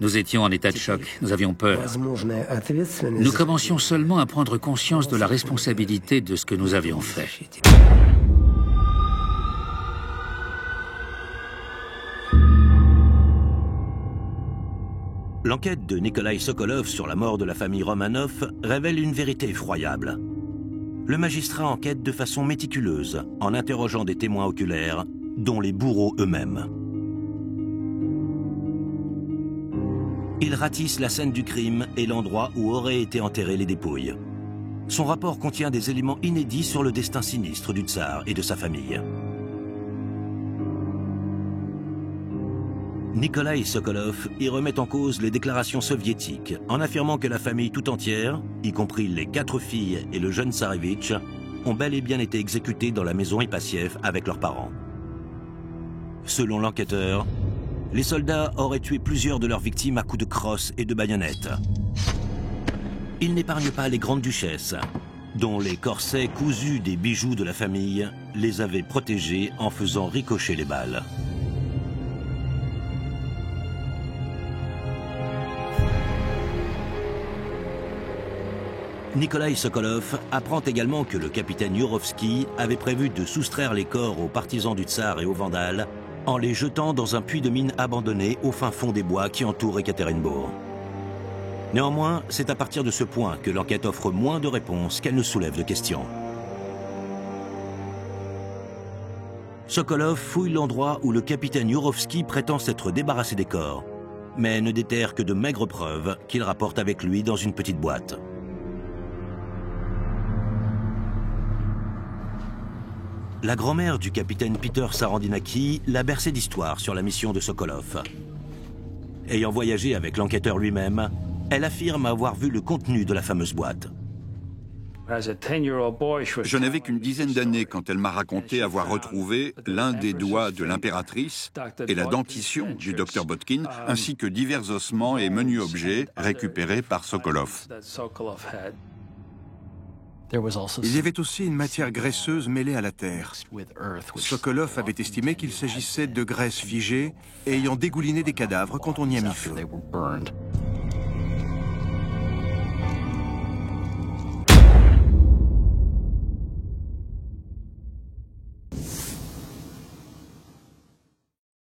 Nous étions en état de choc, nous avions peur. Nous commencions seulement à prendre conscience de la responsabilité de ce que nous avions fait. L'enquête de Nikolai Sokolov sur la mort de la famille Romanov révèle une vérité effroyable. Le magistrat enquête de façon méticuleuse, en interrogeant des témoins oculaires, dont les bourreaux eux-mêmes. Il ratisse la scène du crime et l'endroit où auraient été enterrées les dépouilles. Son rapport contient des éléments inédits sur le destin sinistre du tsar et de sa famille. Nikolai Sokolov y remet en cause les déclarations soviétiques en affirmant que la famille tout entière, y compris les 4 filles et le jeune tsarevitch, ont bel et bien été exécutés dans la maison Ipassiev avec leurs parents. Selon l'enquêteur, les soldats auraient tué plusieurs de leurs victimes à coups de crosse et de baïonnettes. Ils n'épargnent pas les grandes duchesses, dont les corsets cousus des bijoux de la famille les avaient protégées en faisant ricocher les balles. Nikolai Sokolov apprend également que le capitaine Yurovsky avait prévu de soustraire les corps aux partisans du tsar et aux vandales en les jetant dans un puits de mine abandonné au fin fond des bois qui entourent Ekaterinbourg. Néanmoins, c'est à partir de ce point que l'enquête offre moins de réponses qu'elle ne soulève de questions. Sokolov fouille l'endroit où le capitaine Yurovsky prétend s'être débarrassé des corps, mais ne déterre que de maigres preuves qu'il rapporte avec lui dans une petite boîte. La grand-mère du capitaine Peter Sarandinaki l'a bercé d'histoires sur la mission de Sokolov. Ayant voyagé avec l'enquêteur lui-même, elle affirme avoir vu le contenu de la fameuse boîte. Je n'avais qu'une dizaine d'années quand elle m'a raconté avoir retrouvé l'un des doigts de l'impératrice et la dentition du docteur Botkin, ainsi que divers ossements et menus objets récupérés par Sokolov. Il y avait aussi une matière graisseuse mêlée à la terre. Sokolov avait estimé qu'il s'agissait de graisse figée et ayant dégouliné des cadavres quand on y a mis feu.